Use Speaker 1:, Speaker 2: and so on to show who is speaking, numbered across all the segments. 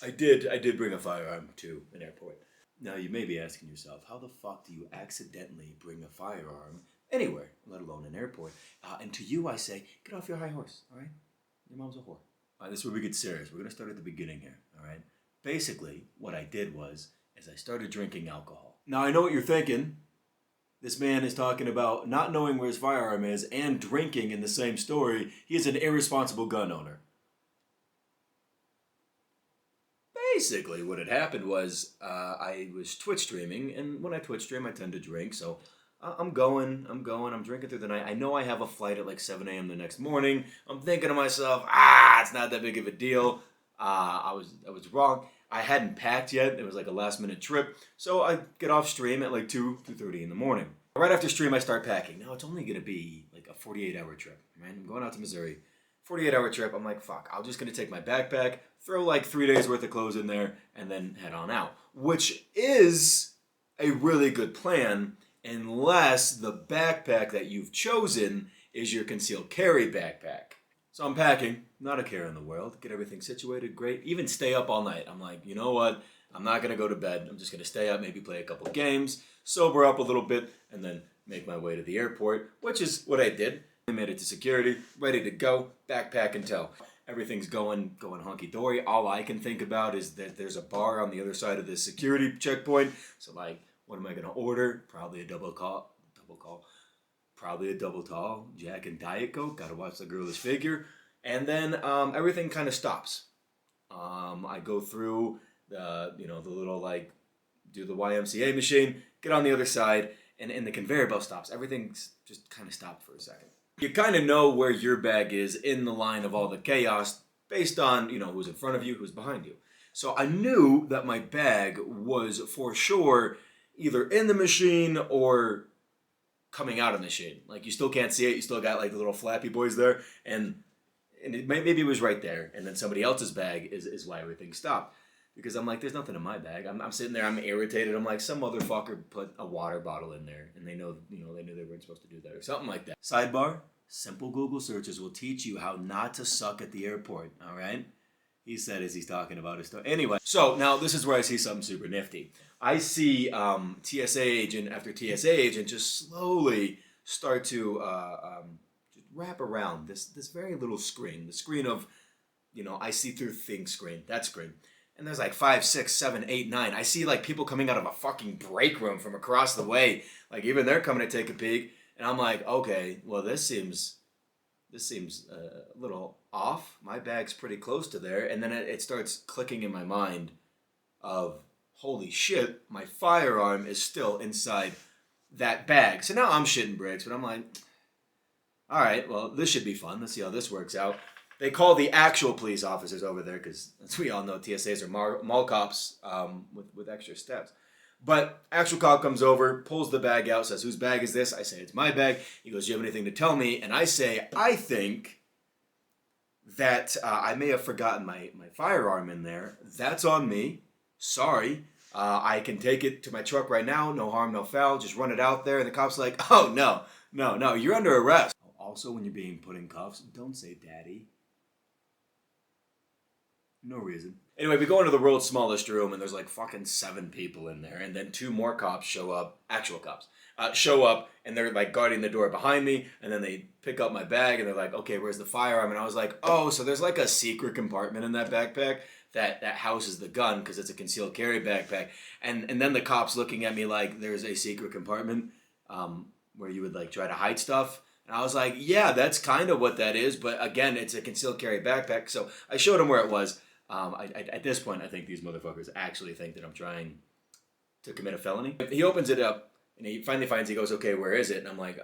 Speaker 1: I did bring a firearm to an airport. Now you may be asking yourself, how the fuck do you accidentally bring a firearm anywhere, let alone an airport? And to you, I say, get off your high horse. All right, your mom's a whore. All right, this is where we get serious. We're gonna start at the beginning here. All right. Basically, what I did was, is I started drinking alcohol. Now I know what you're thinking. This man is talking about not knowing where his firearm is and drinking in the same story. He is an irresponsible gun owner. Basically, what had happened was I was Twitch streaming, and when I Twitch stream, I tend to drink. So I'm I'm drinking through the night. I know I have a flight at like 7 a.m. the next morning. I'm thinking to myself, it's not that big of a deal. I was wrong. I hadn't packed yet. It was like a last minute trip. So I get off stream at like 2:30 in the morning. Right after stream, I start packing. Now it's only going to be like a 48-hour trip, right? I'm going out to Missouri. 48-hour trip. I'm like, fuck, I'm just going to take my backpack, throw like 3 days worth of clothes in there, and then head on out. Which is a really good plan unless the backpack that you've chosen is your concealed carry backpack. So I'm packing, not a care in the world, get everything situated, great. Even stay up all night. I'm like, you know what? I'm not going to go to bed. I'm just going to stay up, maybe play a couple games, sober up a little bit, and then make my way to the airport, which is what I did. I made it to security, ready to go, backpack and tow. Everything's going hunky-dory. All I can think about is that there's a bar on the other side of the security checkpoint. So like, what am I going to order? Probably a double call. Probably a double tall, Jack and Diet Coke. Gotta watch the girlish figure. And then everything kind of stops. I go through the little like, do the YMCA machine, get on the other side, and the conveyor belt stops. Everything's just kind of stopped for a second. You kind of know where your bag is in the line of all the chaos based on, who's in front of you, who's behind you. So I knew that my bag was for sure either in the machine or coming out of the machine. Like you still can't see it. You still got like the little flappy boys there. And maybe it was right there. And then somebody else's bag is why everything stopped. Because I'm like, there's nothing in my bag. I'm sitting there, I'm irritated. I'm like, some motherfucker put a water bottle in there, and they knew they weren't supposed to do that, or something like that. Sidebar: simple Google searches will teach you how not to suck at the airport. All right? He said as he's talking about his story. Anyway, so now this is where I see something super nifty. I see TSA agent after TSA agent just slowly start to just wrap around this very little screen, the screen of, I see through things screen, that screen. And there's like 5, 6, 7, 8, 9. I see like people coming out of a fucking break room from across the way. Like even they're coming to take a peek. And I'm like, okay, well this seems a little off. My bag's pretty close to there. And then it starts clicking in my mind of, holy shit, my firearm is still inside that bag. So now I'm shitting bricks, but I'm like, all right, well this should be fun. Let's see how this works out. They call the actual police officers over there because, as we all know, TSAs are mall cops with extra steps. But actual cop comes over, pulls the bag out, says, whose bag is this? I say, it's my bag. He goes, do you have anything to tell me? And I say, I think that I may have forgotten my firearm in there. That's on me. Sorry. I can take it to my truck right now. No harm, no foul. Just run it out there. And the cop's like, oh, no. You're under arrest. Also, when you're being put in cuffs, don't say daddy. No reason. Anyway, we go into the world's smallest room, and there's like fucking 7 people in there, and then 2 more cops show up, actual cops, show up, and they're like guarding the door behind me, and then they pick up my bag, and they're like, okay, where's the firearm? And I was like, oh, so there's like a secret compartment in that backpack that houses the gun, because it's a concealed carry backpack, and then the cops looking at me like there's a secret compartment where you would like try to hide stuff. And I was like, yeah, that's kind of what that is, but again, it's a concealed carry backpack, so I showed them where it was. At this point, I think these motherfuckers actually think that I'm trying to commit a felony. He opens it up, and he finally finds, he goes, okay, where is it? And I'm like,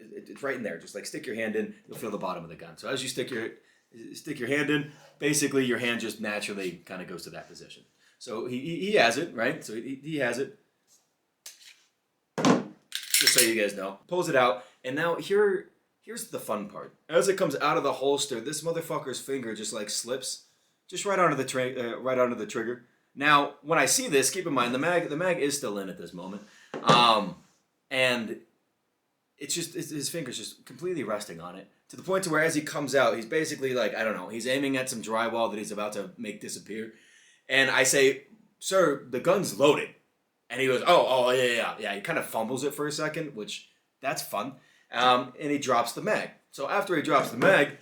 Speaker 1: it's right in there. Just like stick your hand in, you'll feel the bottom of the gun. So as you stick your hand in, basically your hand just naturally kind of goes to that position. So he has it, right? So he has it. Just so you guys know. Pulls it out, and now here's the fun part. As it comes out of the holster, this motherfucker's finger just like slips. Just right onto the trigger. Now, when I see this, keep in mind the mag is still in at this moment, and it's just his finger's just completely resting on it to the point to where as he comes out, he's basically like, I don't know, he's aiming at some drywall that he's about to make disappear, And I say, sir, the gun's loaded. And he goes, oh, yeah. He kind of fumbles it for a second, which that's fun. And he drops the mag. So after he drops the mag,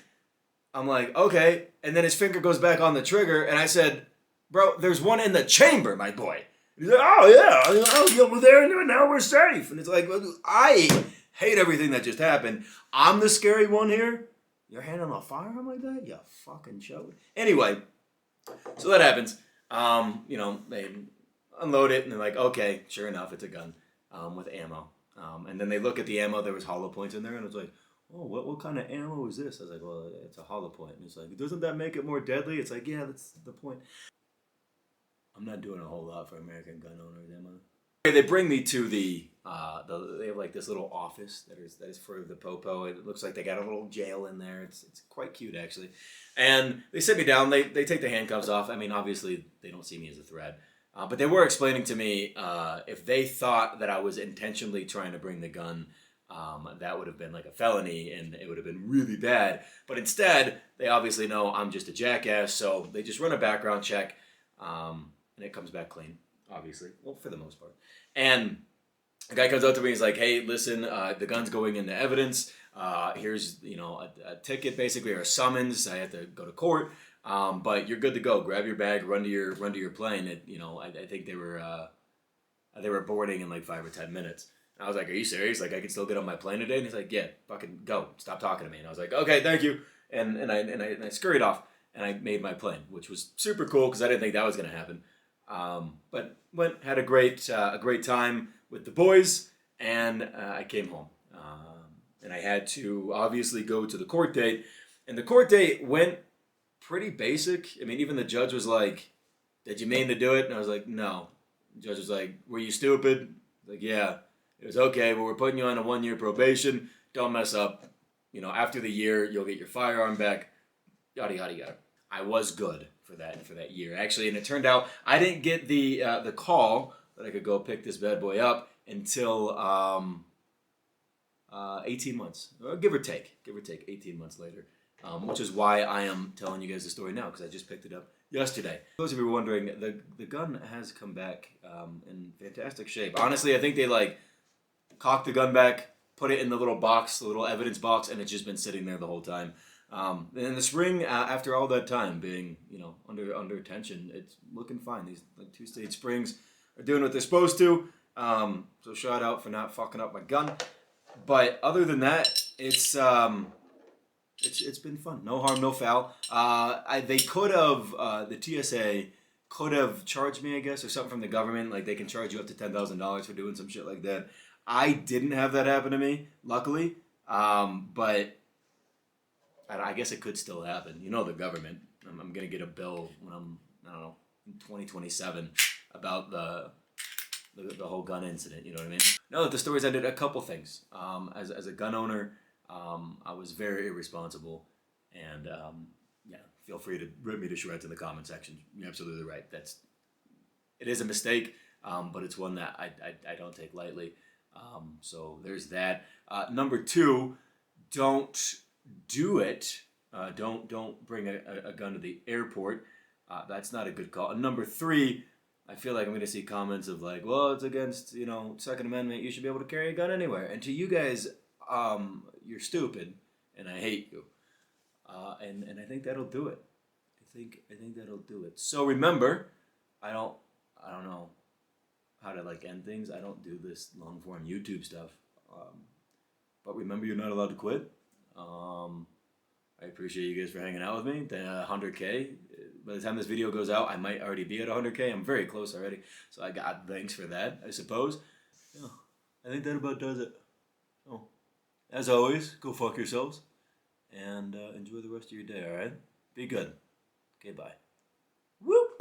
Speaker 1: I'm like, okay. And then his finger goes back on the trigger, and I said, bro, there's one in the chamber, my boy. He's like, oh, yeah, we're there, and now we're safe. And it's like, I hate everything that just happened. I'm the scary one here. You're handling a firearm like that? You fucking showed. Anyway, so that happens. They unload it, and they're like, okay, sure enough, it's a gun with ammo. And then they look at the ammo. There was hollow points in there, and it's like, oh, what kind of ammo is this? I was like, well, it's a hollow point. And it's like, doesn't that make it more deadly? It's like, yeah, that's the point. I'm not doing a whole lot for American gun owners, am I? They bring me to they have like this little office that is for the popo. It looks like they got a little jail in there. It's quite cute, actually. And they sit me down. They take the handcuffs off. I mean, obviously, they don't see me as a threat. But they were explaining to me if they thought that I was intentionally trying to bring the gun, that would have been like a felony and it would have been really bad. But instead, they obviously know I'm just a jackass, so they just run a background check, and it comes back clean, obviously. Well, for the most part. And the guy comes up to me, he's like, hey, listen, the gun's going into evidence. Here's, a ticket basically, or a summons. I have to go to court. But you're good to go. Grab your bag, run to your plane. I think they were boarding in like 5 or 10 minutes. And I was like, are you serious? Like, I can still get on my plane today? And he's like, yeah, fucking go. Stop talking to me. And I was like, okay, thank you. And I scurried off and I made my plane, which was super cool because I didn't think that was gonna happen. But had a great time with the boys, and I came home. And I had to obviously go to the court date, and the court date went pretty basic. I mean, even the judge was like, did you mean to do it? And I was like, no. The judge was like, were you stupid? Like, yeah. It was okay, but we're putting you on a 1-year probation. Don't mess up. After the year, you'll get your firearm back. Yada, yada, yada. I was good for that year, actually. And it turned out I didn't get the call that I could go pick this bad boy up until 18 months. Give or take 18 months later. Which is why I am telling you guys the story now, because I just picked it up yesterday. For those of you who are wondering, the gun has come back in fantastic shape. Honestly, I think they cocked the gun back, put it in the little box, the little evidence box, and it's just been sitting there the whole time. In the spring, after all that time being under tension, it's looking fine. These 2-stage springs are doing what they're supposed to. So shout out for not fucking up my gun. But other than that, it's been fun. No harm, no foul. They could have, the TSA could have charged me, I guess, or something from the government. Like, they can charge you up to $10,000 for doing some shit like that. I didn't have that happen to me, luckily. But I guess it could still happen. The government. I'm going to get a bill when I'm, I don't know, in 2027 about the whole gun incident, you know what I mean? No, the stories ended a couple things. As a gun owner, I was very irresponsible, and feel free to rip me to shreds in the comment section. You're absolutely right. It is a mistake, but it's one that I don't take lightly. So there's that. Number 2, don't do it. Don't bring a gun to the airport. That's not a good call. And number 3, I feel like I'm going to see comments of like, well, it's against, Second Amendment. You should be able to carry a gun anywhere. And to you guys, you're stupid, and I hate you. And I think that'll do it. I think that'll do it. So remember, I don't know how to end things. I don't do this long form YouTube stuff. But remember, you're not allowed to quit. I appreciate you guys for hanging out with me. The 100K. By the time this video goes out, I might already be at 100K. I'm very close already. So I got thanks for that, I suppose. Yeah, I think that about does it. So, as always, go fuck yourselves. And enjoy the rest of your day, alright? Be good. Okay, bye.